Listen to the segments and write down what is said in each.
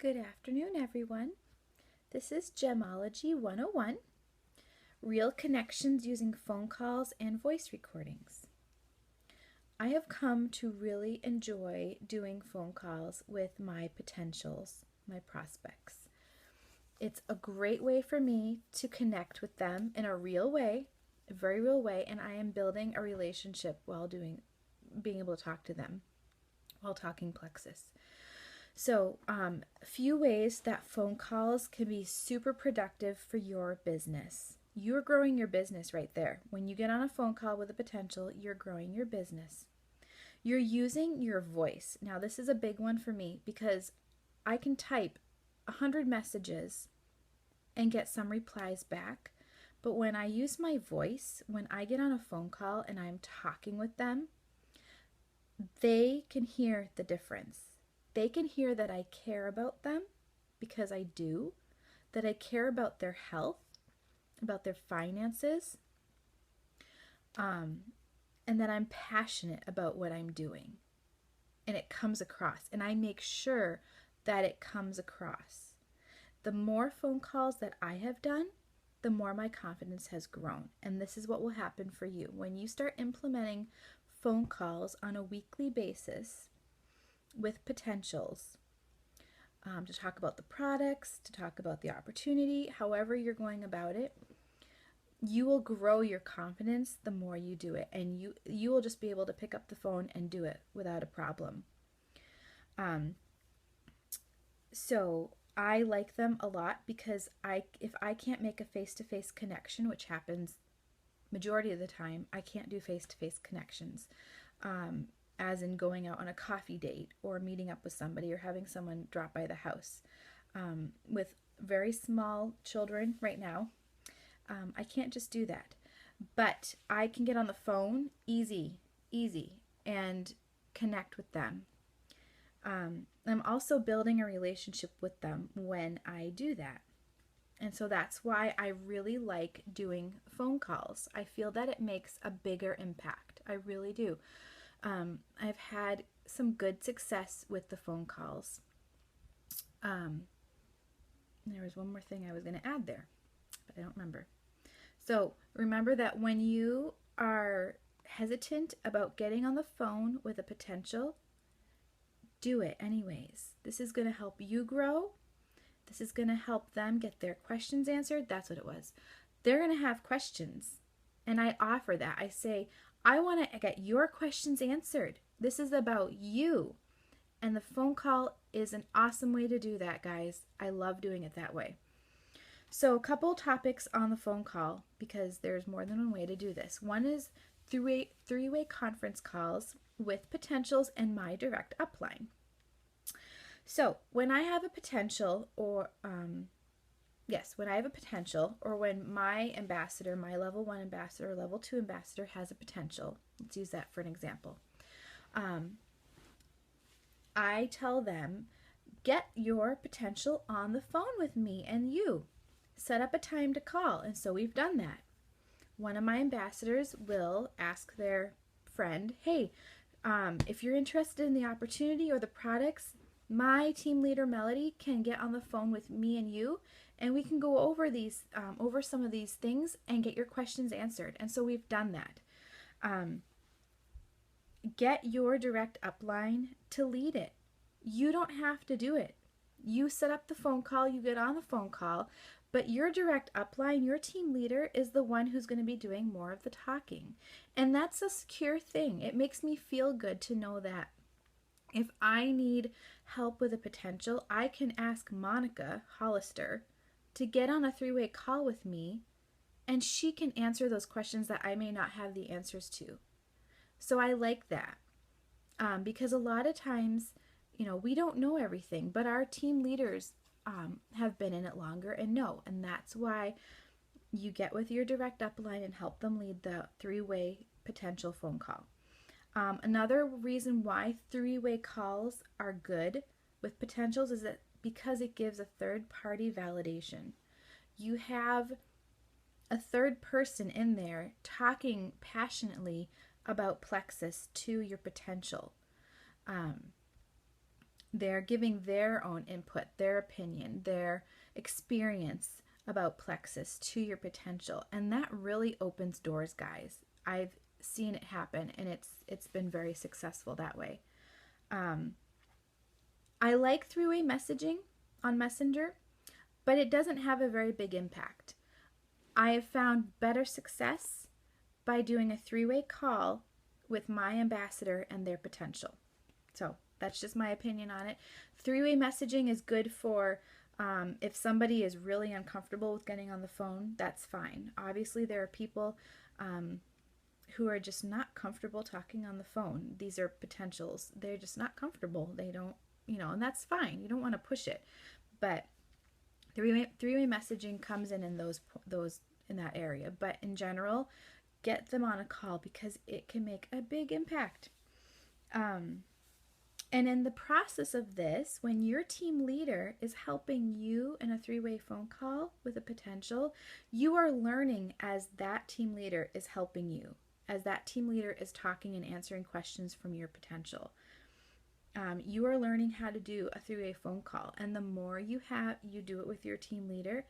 Good afternoon, everyone. This is Gemology 101, Real Connections Using Phone Calls and Voice Recordings. I have come to really enjoy doing phone calls with my potentials, my prospects. It's a great way for me to connect with them in a real way, a very real way, and I am building a relationship while being able to talk to them while talking Plexus. So, a few ways that phone calls can be super productive for your business. You're growing your business right there. When you get on a phone call with a potential, you're growing your business. You're using your voice. Now, this is a big one for me because I can type 100 messages and get some replies back. But when I use my voice, when I get on a phone call and I'm talking with them, they can hear the difference. They can hear that I care about them, because I do, that I care about their health, about their finances, and that I'm passionate about what I'm doing. And it comes across, and I make sure that it comes across. The more phone calls that I have done, the more my confidence has grown. And this is what will happen for you. When you start implementing phone calls on a weekly basis with potentials, to talk about the products, to talk about the opportunity, however you're going about it, you will grow your confidence the more you do it, and you will just be able to pick up the phone and do it without a problem. So I like them a lot because if I can't make a face-to-face connection, which happens majority of the time, I can't do face-to-face connections. As in going out on a coffee date or meeting up with somebody or having someone drop by the house. With very small children right now, I can't just do that. But I can get on the phone easy, and connect with them. I'm also building a relationship with them when I do that. And so that's why I really like doing phone calls. I feel that it makes a bigger impact. I really do. I've had some good success with the phone calls. There was one more thing I was going to add there, but I don't remember. So remember that when you are hesitant about getting on the phone with a potential, do it anyways. This is going to help you grow. This is going to help them get their questions answered. That's what it was. They're going to have questions, and I offer that. I say, I want to get your questions answered. This is about you. And the phone call is an awesome way to do that, guys. I love doing it that way. So a couple topics on the phone call, because there's more than one way to do this. One is three-way conference calls with potentials and my direct upline. So when I have a potential when I have a potential, or when my ambassador, my level 1 ambassador or level 2 ambassador has a potential, let's use that for an example. I tell them, get your potential on the phone with me and you. Set up a time to call. And so we've done that. One of my ambassadors will ask their friend, hey, if you're interested in the opportunity or the products, my team leader Melody can get on the phone with me and you, and we can go over these, over some of these things and get your questions answered. And so we've done that. Get your direct upline to lead it. You don't have to do it. You set up the phone call, you get on the phone call, but your direct upline, your team leader, is the one who's going to be doing more of the talking. And that's a secure thing. It makes me feel good to know that if I need help with a potential, I can ask Monica Hollister to get on a 3-way call with me, and she can answer those questions that I may not have the answers to. So I like that, because a lot of times, we don't know everything, but our team leaders have been in it longer and know, and that's why you get with your direct upline and help them lead the 3-way potential phone call. Another reason why 3-way calls are good with potentials is that because it gives a third-party validation. You have a third person in there talking passionately about Plexus to your potential. They're giving their own input, their opinion, their experience about plexus to your potential. And that really opens doors, guys. I've seen it happen, and it's been very successful that way. I like three-way messaging on Messenger, but it doesn't have a very big impact. I have found better success by doing a three-way call with my ambassador and their potential. So that's just my opinion on it. Three-way messaging is good for if somebody is really uncomfortable with getting on the phone, that's fine. Obviously, there are people who are just not comfortable talking on the phone. These are potentials. They're just not comfortable. They don't, and that's fine. You don't want to push it. But three-way messaging comes in those in that area. But in general, get them on a call because it can make a big impact. And in the process of this, when your team leader is helping you in a three-way phone call with a potential, you are learning as that team leader is helping you, as that team leader is talking and answering questions from your potential. You are learning how to do a three-way phone call. And the more you do it with your team leader,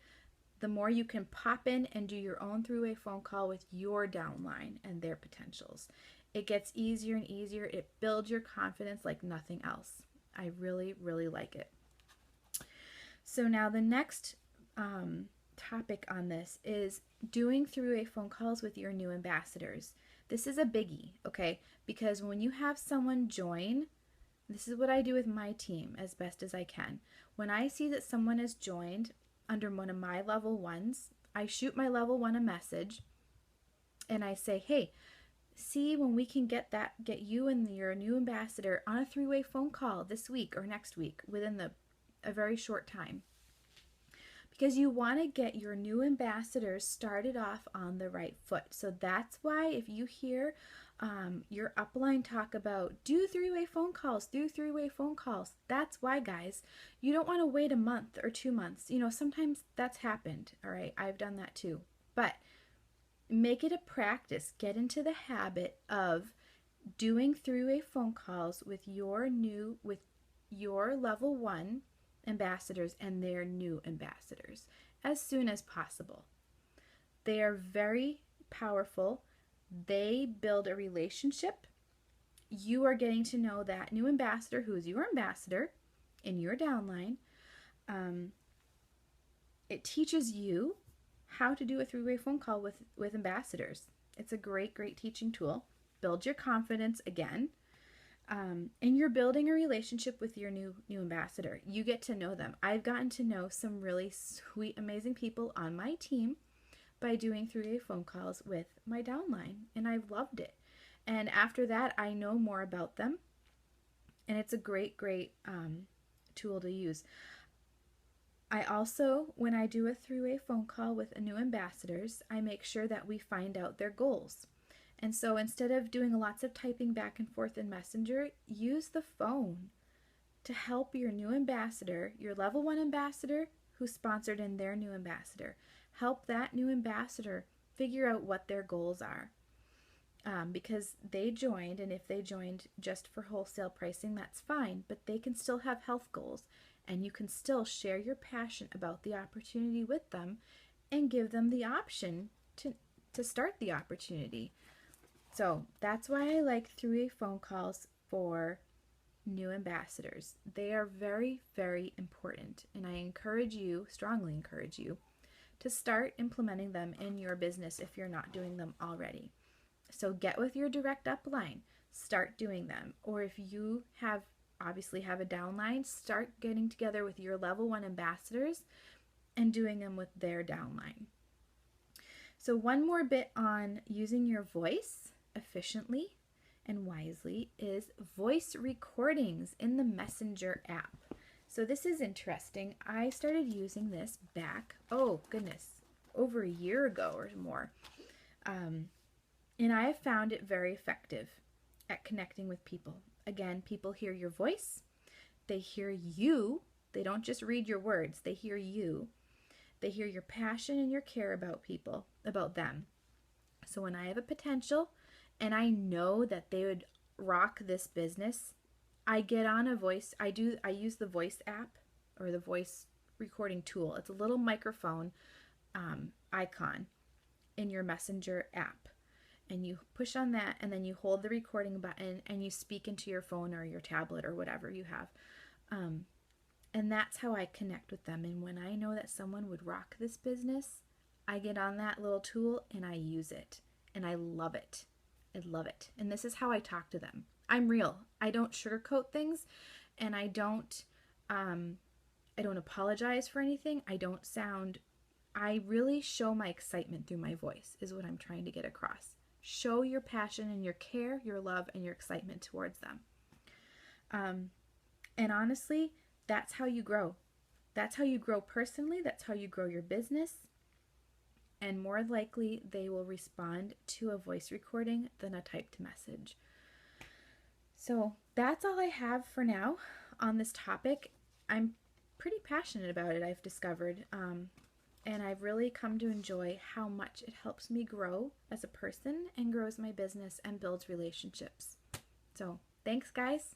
the more you can pop in and do your own three-way phone call with your downline and their potentials. It gets easier and easier. It builds your confidence like nothing else. I really, really like it. So now the next topic on this is doing three-way phone calls with your new ambassadors. This is a biggie, okay? Because when you have someone join, this is what I do with my team as best as I can. When I see that someone has joined under one of my level ones, I shoot my level one a message and I say, hey, see when we can get you and your new ambassador on a three-way phone call this week or next week within a very short time. Because you want to get your new ambassadors started off on the right foot. So that's why if you hear your upline talk about do three-way phone calls, that's why, guys. You don't want to wait a month or 2 months. Sometimes that's happened. All right, I've done that too. But make it a practice. Get into the habit of doing three-way phone calls with your level one ambassadors and their new ambassadors as soon as possible. They are very powerful. They build a relationship. You are getting to know that new ambassador who is your ambassador in your downline. It teaches you how to do a three-way phone call with ambassadors. It's a great, great teaching tool. Build your confidence again. And you're building a relationship with your new ambassador. You get to know them. I've gotten to know some really sweet, amazing people on my team by doing three-way phone calls with my downline, and I've loved it. And after that, I know more about them, and it's a great, great tool to use. I also, when I do a three-way phone call with new ambassadors, I make sure that we find out their goals. And so instead of doing lots of typing back and forth in Messenger, use the phone to help your new ambassador, your level one ambassador who's sponsored in their new ambassador. Help that new ambassador figure out what their goals are. Because they joined, and if they joined just for wholesale pricing, that's fine, but they can still have health goals, and you can still share your passion about the opportunity with them and give them the option to start the opportunity. So that's why I like three-way phone calls for new ambassadors. They are very, very important, and I strongly encourage you, to start implementing them in your business if you're not doing them already. So get with your direct upline, start doing them. Or if you obviously have a downline, start getting together with your level one ambassadors and doing them with their downline. So one more bit on using your voice efficiently and wisely is voice recordings in the Messenger app. So this is interesting. I started using this back, over a year ago or more. And I have found it very effective at connecting with people. Again, people hear your voice. They hear you. They don't just read your words. They hear you. They hear your passion and your care about people, about them. So when I have a potential and I know that they would rock this business, I get on a voice, I use the voice app or the voice recording tool. It's a little microphone icon in your Messenger app. And you push on that, and then you hold the recording button and you speak into your phone or your tablet or whatever you have. And that's how I connect with them. And when I know that someone would rock this business, I get on that little tool and I use it. And I love it. I love it. And this is how I talk to them. I'm real. I don't sugarcoat things, and I don't apologize for anything. I really show my excitement through my voice is what I'm trying to get across. Show your passion and your care, your love, and your excitement towards them. And honestly, that's how you grow. That's how you grow personally. That's how you grow your business. And more likely, they will respond to a voice recording than a typed message. So that's all I have for now on this topic. I'm pretty passionate about it, I've discovered. And I've really come to enjoy how much it helps me grow as a person and grows my business and builds relationships. So thanks, guys.